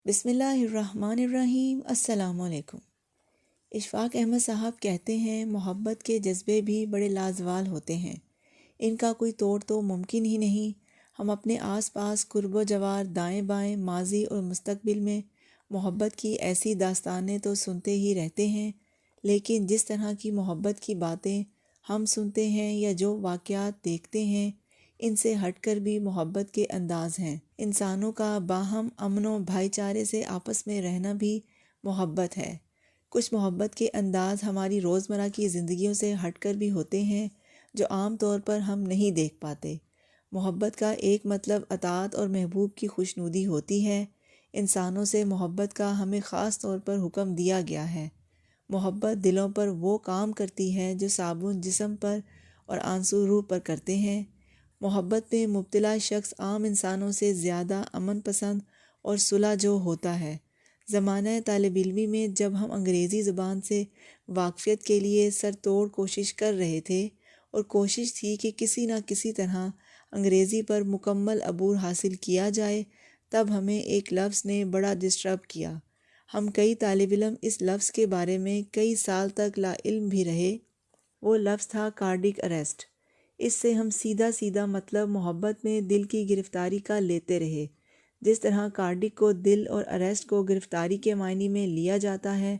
بسم اللہ الرحمن الرحیم۔ السلام علیکم۔ اشفاق احمد صاحب کہتے ہیں محبت کے جذبے بھی بڑے لازوال ہوتے ہیں، ان کا کوئی توڑ تو ممکن ہی نہیں۔ ہم اپنے آس پاس قرب و جوار، دائیں بائیں، ماضی اور مستقبل میں محبت کی ایسی داستانیں تو سنتے ہی رہتے ہیں، لیکن جس طرح کی محبت کی باتیں ہم سنتے ہیں یا جو واقعات دیکھتے ہیں، ان سے ہٹ کر بھی محبت کے انداز ہیں۔ انسانوں کا باہم امن و بھائی چارے سے آپس میں رہنا بھی محبت ہے۔ کچھ محبت کے انداز ہماری روزمرہ کی زندگیوں سے ہٹ کر بھی ہوتے ہیں، جو عام طور پر ہم نہیں دیکھ پاتے۔ محبت کا ایک مطلب اطاعت اور محبوب کی خوشنودی ہوتی ہے۔ انسانوں سے محبت کا ہمیں خاص طور پر حکم دیا گیا ہے۔ محبت دلوں پر وہ کام کرتی ہے جو صابن جسم پر اور آنسو روح پر کرتے ہیں۔ محبت میں مبتلا شخص عام انسانوں سے زیادہ امن پسند اور صلح جو ہوتا ہے۔ زمانہ طالب علمی میں جب ہم انگریزی زبان سے واقفیت کے لیے سر توڑ کوشش کر رہے تھے اور کوشش تھی کہ کسی نہ کسی طرح انگریزی پر مکمل عبور حاصل کیا جائے، تب ہمیں ایک لفظ نے بڑا ڈسٹرب کیا۔ ہم کئی طالب علم اس لفظ کے بارے میں کئی سال تک لا علم بھی رہے۔ وہ لفظ تھا کارڈک اریسٹ۔ اس سے ہم سیدھا مطلب محبت میں دل کی گرفتاری کا لیتے رہے۔ جس طرح کارڈک کو دل اور اریسٹ کو گرفتاری کے معنی میں لیا جاتا ہے،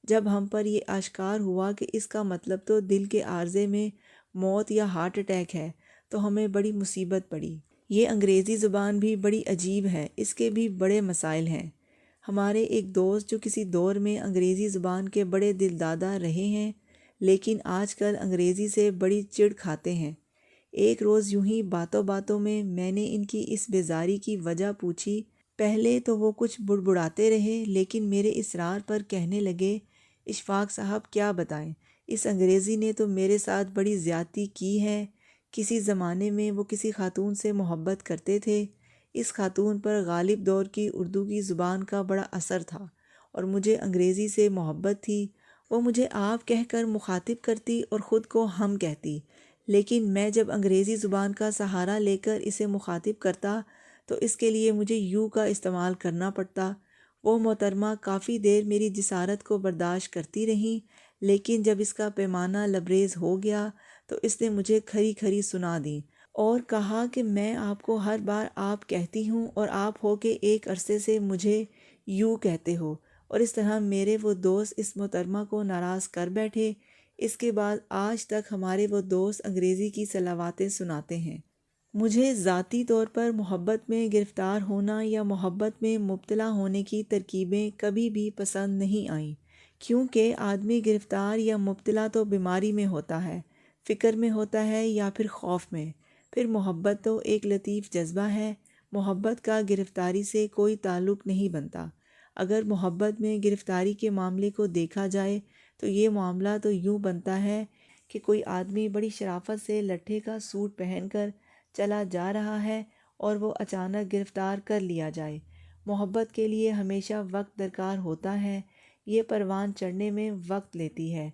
جب ہم پر یہ آشکار ہوا کہ اس کا مطلب تو دل کے عارضے میں موت یا ہارٹ اٹیک ہے، تو ہمیں بڑی مصیبت پڑی۔ یہ انگریزی زبان بھی بڑی عجیب ہے، اس کے بھی بڑے مسائل ہیں۔ ہمارے ایک دوست جو کسی دور میں انگریزی زبان کے بڑے دل دادا رہے ہیں، لیکن آج کل انگریزی سے بڑی چڑ کھاتے ہیں۔ ایک روز یوں ہی باتوں میں نے ان کی اس بیزاری کی وجہ پوچھی۔ پہلے تو وہ کچھ بڑبڑاتے رہے، لیکن میرے اصرار پر کہنے لگے، اشفاق صاحب کیا بتائیں، اس انگریزی نے تو میرے ساتھ بڑی زیادتی کی ہے۔ کسی زمانے میں وہ کسی خاتون سے محبت کرتے تھے۔ اس خاتون پر غالب دور کی اردو کی زبان کا بڑا اثر تھا اور مجھے انگریزی سے محبت تھی۔ وہ مجھے آپ کہہ کر مخاطب کرتی اور خود کو ہم کہتی، لیکن میں جب انگریزی زبان کا سہارا لے کر اسے مخاطب کرتا تو اس کے لیے مجھے یو کا استعمال کرنا پڑتا۔ وہ محترمہ کافی دیر میری جسارت کو برداشت کرتی رہیں، لیکن جب اس کا پیمانہ لبریز ہو گیا تو اس نے مجھے کھری کھری سنا دیں اور کہا کہ میں آپ کو ہر بار آپ کہتی ہوں اور آپ ہو کے ایک عرصے سے مجھے یو کہتے ہو، اور اس طرح میرے وہ دوست اس محترمہ کو ناراض کر بیٹھے۔ اس کے بعد آج تک ہمارے وہ دوست انگریزی کی صلواتیں سناتے ہیں۔ مجھے ذاتی طور پر محبت میں گرفتار ہونا یا محبت میں مبتلا ہونے کی ترکیبیں کبھی بھی پسند نہیں آئیں، کیونکہ آدمی گرفتار یا مبتلا تو بیماری میں ہوتا ہے، فکر میں ہوتا ہے یا پھر خوف میں۔ پھر محبت تو ایک لطیف جذبہ ہے۔ محبت کا گرفتاری سے کوئی تعلق نہیں بنتا۔ اگر محبت میں گرفتاری کے معاملے کو دیکھا جائے تو یہ معاملہ تو یوں بنتا ہے کہ کوئی آدمی بڑی شرافت سے لٹھے کا سوٹ پہن کر چلا جا رہا ہے اور وہ اچانک گرفتار کر لیا جائے۔ محبت کے لیے ہمیشہ وقت درکار ہوتا ہے۔ یہ پروان چڑھنے میں وقت لیتی ہے،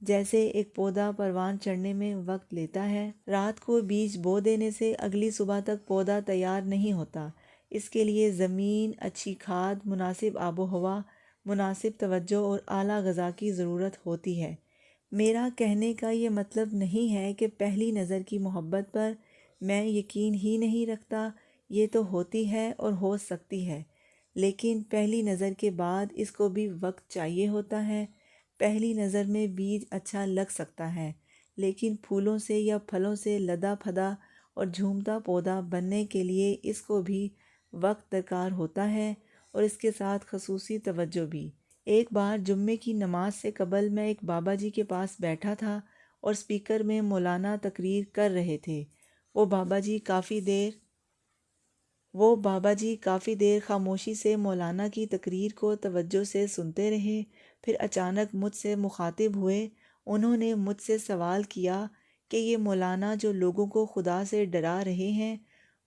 جیسے ایک پودا پروان چڑھنے میں وقت لیتا ہے۔ رات کو بیج بو دینے سے اگلی صبح تک پودا تیار نہیں ہوتا۔ اس کے لیے زمین، اچھی کھاد، مناسب آب و ہوا، مناسب توجہ اور اعلیٰ غذا کی ضرورت ہوتی ہے۔ میرا کہنے کا یہ مطلب نہیں ہے کہ پہلی نظر کی محبت پر میں یقین ہی نہیں رکھتا، یہ تو ہوتی ہے اور ہو سکتی ہے، لیکن پہلی نظر کے بعد اس کو بھی وقت چاہیے ہوتا ہے۔ پہلی نظر میں بیج اچھا لگ سکتا ہے، لیکن پھولوں سے یا پھلوں سے لدا پھدا اور جھومتا پودا بننے کے لیے اس کو بھی وقت درکار ہوتا ہے اور اس کے ساتھ خصوصی توجہ بھی۔ ایک بار جمعے کی نماز سے قبل میں ایک بابا جی کے پاس بیٹھا تھا اور اسپیکر میں مولانا تقریر کر رہے تھے۔ وہ بابا جی کافی دیر خاموشی سے مولانا کی تقریر کو توجہ سے سنتے رہے، پھر اچانک مجھ سے مخاطب ہوئے۔ انہوں نے مجھ سے سوال کیا کہ یہ مولانا جو لوگوں کو خدا سے ڈرا رہے ہیں،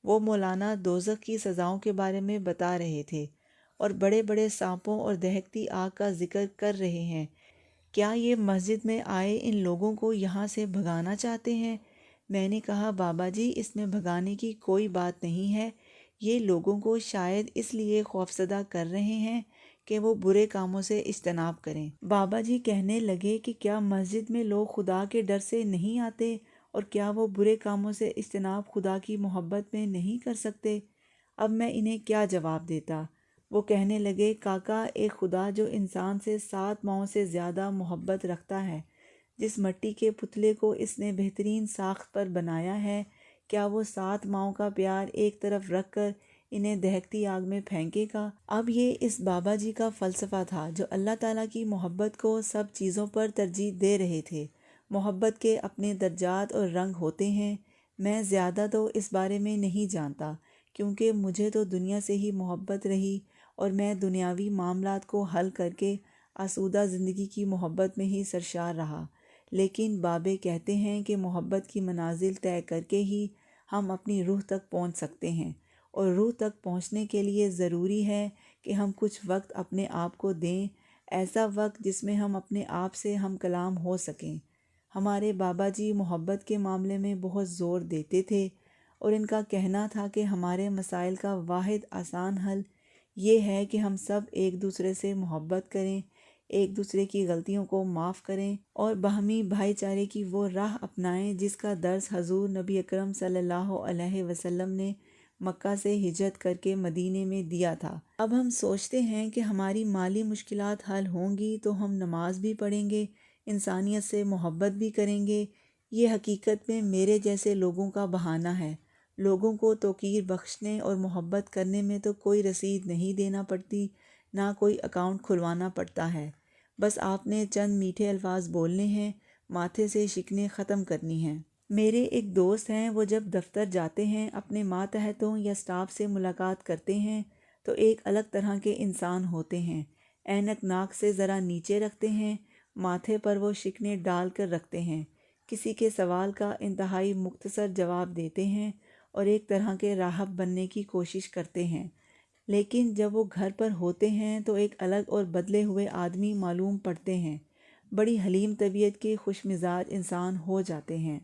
وہ مولانا دوزخ کی سزاؤں کے بارے میں بتا رہے تھے اور بڑے بڑے سانپوں اور دہکتی آگ کا ذکر کر رہے ہیں، کیا یہ مسجد میں آئے ان لوگوں کو یہاں سے بھگانا چاہتے ہیں؟ میں نے کہا بابا جی، اس میں بھگانے کی کوئی بات نہیں ہے، یہ لوگوں کو شاید اس لیے خوفزدہ کر رہے ہیں کہ وہ برے کاموں سے اجتناب کریں۔ بابا جی کہنے لگے کہ کیا مسجد میں لوگ خدا کے ڈر سے نہیں آتے، اور کیا وہ برے کاموں سے اجتناب خدا کی محبت میں نہیں کر سکتے؟ اب میں انہیں کیا جواب دیتا؟ وہ کہنے لگے، کاکا، ایک خدا جو انسان سے 7 ماؤں سے زیادہ محبت رکھتا ہے، جس مٹی کے پتلے کو اس نے بہترین ساخت پر بنایا ہے، کیا وہ 7 ماؤں کا پیار ایک طرف رکھ کر انہیں دہکتی آگ میں پھینکے گا؟ اب یہ اس بابا جی کا فلسفہ تھا، جو اللہ تعالیٰ کی محبت کو سب چیزوں پر ترجیح دے رہے تھے۔ محبت کے اپنے درجات اور رنگ ہوتے ہیں۔ میں زیادہ تو اس بارے میں نہیں جانتا، کیونکہ مجھے تو دنیا سے ہی محبت رہی، اور میں دنیاوی معاملات کو حل کر کے آسودہ زندگی کی محبت میں ہی سرشار رہا۔ لیکن بابے کہتے ہیں کہ محبت کی منازل طے کر کے ہی ہم اپنی روح تک پہنچ سکتے ہیں، اور روح تک پہنچنے کے لیے ضروری ہے کہ ہم کچھ وقت اپنے آپ کو دیں، ایسا وقت جس میں ہم اپنے آپ سے ہم کلام ہو سکیں۔ ہمارے بابا جی محبت کے معاملے میں بہت زور دیتے تھے، اور ان کا کہنا تھا کہ ہمارے مسائل کا واحد آسان حل یہ ہے کہ ہم سب ایک دوسرے سے محبت کریں، ایک دوسرے کی غلطیوں کو معاف کریں، اور باہمی بھائی چارے کی وہ راہ اپنائیں جس کا درس حضور نبی اکرم صلی اللہ علیہ وسلم نے مکہ سے ہجرت کر کے مدینے میں دیا تھا۔ اب ہم سوچتے ہیں کہ ہماری مالی مشکلات حل ہوں گی تو ہم نماز بھی پڑھیں گے، انسانیت سے محبت بھی کریں گے۔ یہ حقیقت میں میرے جیسے لوگوں کا بہانہ ہے۔ لوگوں کو توقیر بخشنے اور محبت کرنے میں تو کوئی رسید نہیں دینا پڑتی، نہ کوئی اکاؤنٹ کھلوانا پڑتا ہے۔ بس آپ نے چند میٹھے الفاظ بولنے ہیں، ماتھے سے شکنیں ختم کرنی ہیں۔ میرے ایک دوست ہیں، وہ جب دفتر جاتے ہیں، اپنے ماتحتوں یا سٹاف سے ملاقات کرتے ہیں تو ایک الگ طرح کے انسان ہوتے ہیں۔ اینک ناک سے ذرا نیچے رکھتے ہیں، ماتھے پر وہ شکنیں ڈال کر رکھتے ہیں، کسی کے سوال کا انتہائی مختصر جواب دیتے ہیں، اور ایک طرح کے راہب بننے کی کوشش کرتے ہیں۔ لیکن جب وہ گھر پر ہوتے ہیں تو ایک الگ اور بدلے ہوئے آدمی معلوم پڑتے ہیں، بڑی حلیم طبیعت کے خوش مزاج انسان ہو جاتے ہیں۔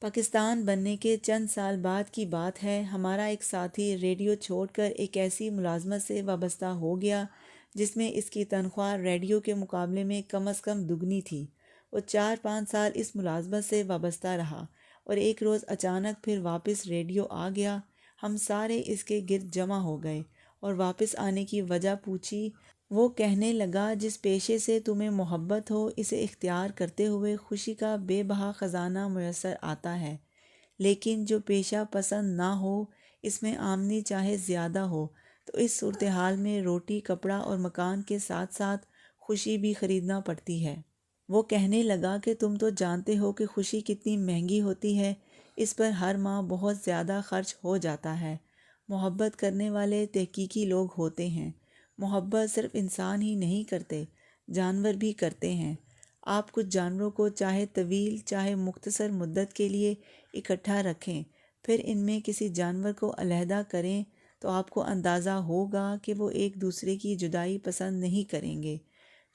پاکستان بننے کے چند سال بعد کی بات ہے، ہمارا ایک ساتھی ریڈیو چھوڑ کر ایک ایسی ملازمت سے وابستہ ہو گیا جس میں اس کی تنخواہ ریڈیو کے مقابلے میں کم از کم دگنی تھی۔ وہ 4-5 سال اس ملازمت سے وابستہ رہا، اور ایک روز اچانک پھر واپس ریڈیو آ گیا۔ ہم سارے اس کے گرد جمع ہو گئے اور واپس آنے کی وجہ پوچھی۔ وہ کہنے لگا، جس پیشے سے تمہیں محبت ہو اسے اختیار کرتے ہوئے خوشی کا بے بہا خزانہ میسر آتا ہے، لیکن جو پیشہ پسند نہ ہو، اس میں آمدنی چاہے زیادہ ہو، تو اس صورتحال میں روٹی، کپڑا اور مکان کے ساتھ ساتھ خوشی بھی خریدنا پڑتی ہے۔ وہ کہنے لگا کہ تم تو جانتے ہو کہ خوشی کتنی مہنگی ہوتی ہے، اس پر ہر ماہ بہت زیادہ خرچ ہو جاتا ہے۔ محبت کرنے والے تحقیقی لوگ ہوتے ہیں۔ محبت صرف انسان ہی نہیں کرتے، جانور بھی کرتے ہیں۔ آپ کچھ جانوروں کو چاہے طویل چاہے مختصر مدت کے لیے اکٹھا رکھیں، پھر ان میں کسی جانور کو علیحدہ کریں تو آپ کو اندازہ ہوگا کہ وہ ایک دوسرے کی جدائی پسند نہیں کریں گے،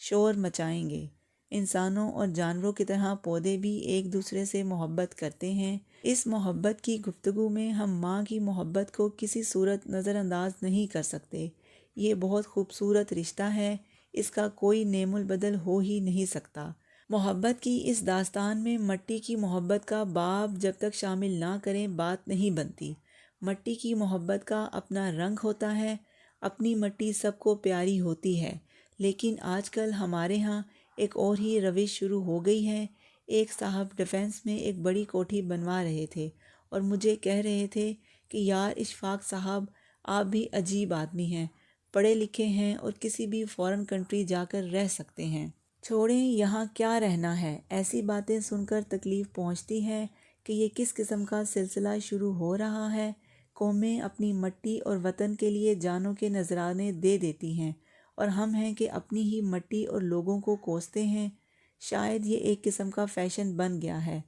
شور مچائیں گے۔ انسانوں اور جانوروں کی طرح پودے بھی ایک دوسرے سے محبت کرتے ہیں۔ اس محبت کی گفتگو میں ہم ماں کی محبت کو کسی صورت نظر انداز نہیں کر سکتے۔ یہ بہت خوبصورت رشتہ ہے، اس کا کوئی نعم البدل ہو ہی نہیں سکتا۔ محبت کی اس داستان میں مٹی کی محبت کا باب جب تک شامل نہ کریں بات نہیں بنتی۔ مٹی کی محبت کا اپنا رنگ ہوتا ہے، اپنی مٹی سب کو پیاری ہوتی ہے، لیکن آج کل ہمارے ہاں ایک اور ہی روش شروع ہو گئی ہے۔ ایک صاحب ڈیفنس میں ایک بڑی کوٹھی بنوا رہے تھے، اور مجھے کہہ رہے تھے کہ یار اشفاق صاحب، آپ بھی عجیب آدمی ہیں، پڑھے لکھے ہیں اور کسی بھی فورن کنٹری جا کر رہ سکتے ہیں۔ چھوڑیں، یہاں کیا رہنا ہے۔ ایسی باتیں سن کر تکلیف پہنچتی ہے کہ یہ کس قسم کا سلسلہ شروع ہو رہا ہے۔ قومیں اپنی مٹی اور وطن کے لیے جانوں کے نذرانے دے دیتی ہیں، اور ہم ہیں کہ اپنی ہی مٹی اور لوگوں کو کوستے ہیں۔ شاید یہ ایک قسم کا فیشن بن گیا ہے۔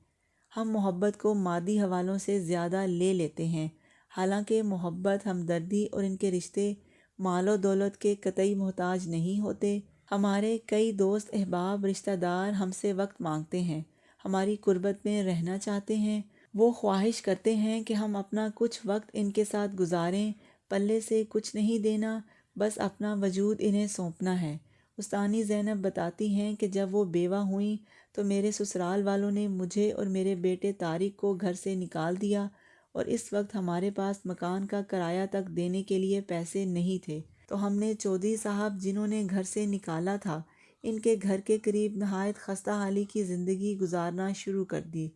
ہم محبت کو مادی حوالوں سے زیادہ لے لیتے ہیں، حالانکہ محبت، ہمدردی اور ان کے رشتے مال و دولت کے قطعی محتاج نہیں ہوتے۔ ہمارے کئی دوست احباب، رشتہ دار ہم سے وقت مانگتے ہیں، ہماری قربت میں رہنا چاہتے ہیں۔ وہ خواہش کرتے ہیں کہ ہم اپنا کچھ وقت ان کے ساتھ گزاریں، پلے سے کچھ نہیں دینا، بس اپنا وجود انہیں سونپنا ہے۔ استانی زینب بتاتی ہیں کہ جب وہ بیوہ ہوئیں تو میرے سسرال والوں نے مجھے اور میرے بیٹے طارق کو گھر سے نکال دیا، اور اس وقت ہمارے پاس مکان کا کرایہ تک دینے کے لیے پیسے نہیں تھے، تو ہم نے چودھری صاحب جنہوں نے گھر سے نکالا تھا ان کے گھر کے قریب نہایت خستہ حالی کی زندگی گزارنا شروع کر دی۔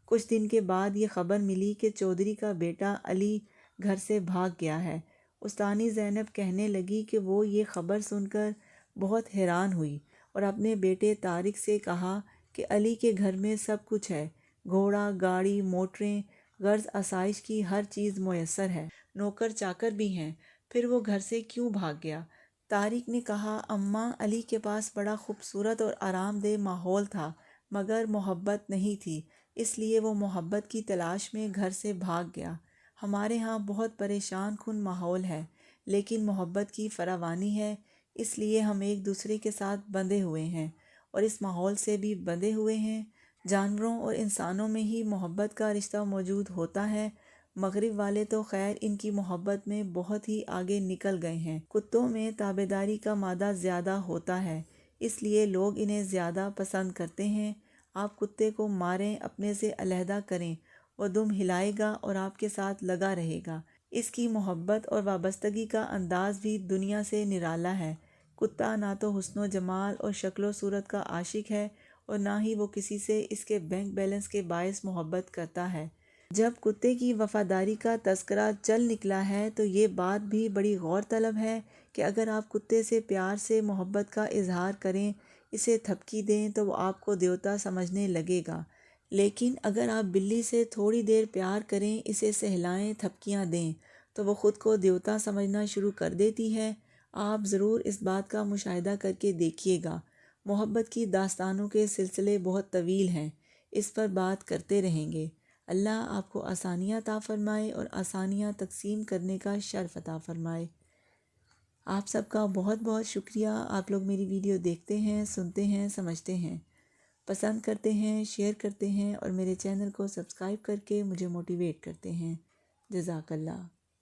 کچھ دن کے بعد یہ خبر ملی کہ چودھری کا بیٹا علی گھر سے بھاگ گیا ہے۔ استانی زینب کہنے لگی کہ وہ یہ خبر سن کر بہت حیران ہوئی اور اپنے بیٹے طارق سے کہا کہ علی کے گھر میں سب کچھ ہے، گھوڑا، گاڑی، موٹریں، غرض آسائش کی ہر چیز میسر ہے، نوکر چاکر بھی ہیں، پھر وہ گھر سے کیوں بھاگ گیا؟ طارق نے کہا، اماں، علی کے پاس بڑا خوبصورت اور آرام دہ ماحول تھا مگر محبت نہیں تھی، اس لیے وہ محبت کی تلاش میں گھر سے بھاگ گیا۔ ہمارے ہاں بہت پریشان کن ماحول ہے، لیکن محبت کی فراوانی ہے، اس لیے ہم ایک دوسرے کے ساتھ بندھے ہوئے ہیں اور اس ماحول سے بھی بندھے ہوئے ہیں۔ جانوروں اور انسانوں میں ہی محبت کا رشتہ موجود ہوتا ہے، مغرب والے تو خیر ان کی محبت میں بہت ہی آگے نکل گئے ہیں۔ کتوں میں تابعداری کا مادہ زیادہ ہوتا ہے، اس لیے لوگ انہیں زیادہ پسند کرتے ہیں۔ آپ کتے کو ماریں، اپنے سے علیحدہ کریں، وہ دم ہلائے گا اور آپ کے ساتھ لگا رہے گا۔ اس کی محبت اور وابستگی کا انداز بھی دنیا سے نرالا ہے۔ کتا نہ تو حسن و جمال اور شکل و صورت کا عاشق ہے اور نہ ہی وہ کسی سے اس کے بینک بیلنس کے باعث محبت کرتا ہے۔ جب کتے کی وفاداری کا تذکرہ چل نکلا ہے تو یہ بات بھی بڑی غور طلب ہے کہ اگر آپ کتے سے پیار سے محبت کا اظہار کریں، اسے تھپکی دیں تو وہ آپ کو دیوتا سمجھنے لگے گا، لیکن اگر آپ بلی سے تھوڑی دیر پیار کریں، اسے سہلائیں، تھپکیاں دیں تو وہ خود کو دیوتا سمجھنا شروع کر دیتی ہے۔ آپ ضرور اس بات کا مشاہدہ کر کے دیکھیے گا۔ محبت کی داستانوں کے سلسلے بہت طویل ہیں، اس پر بات کرتے رہیں گے۔ اللہ آپ کو آسانیاں عطا فرمائے اور آسانیاں تقسیم کرنے کا شرف عطا فرمائے۔ آپ سب کا بہت بہت شکریہ۔ آپ لوگ میری ویڈیو دیکھتے ہیں، سنتے ہیں، سمجھتے ہیں، پسند کرتے ہیں، شیئر کرتے ہیں اور میرے چینل کو سبسکرائب کر کے مجھے موٹیویٹ کرتے ہیں۔ جزاک اللہ۔